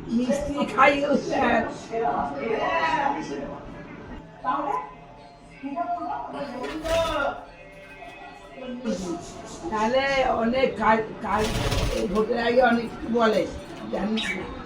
মিষ্টি খাই তাহলে অনেক কাজ কাজ ভোটের আগে অনেক বলে জানিস না।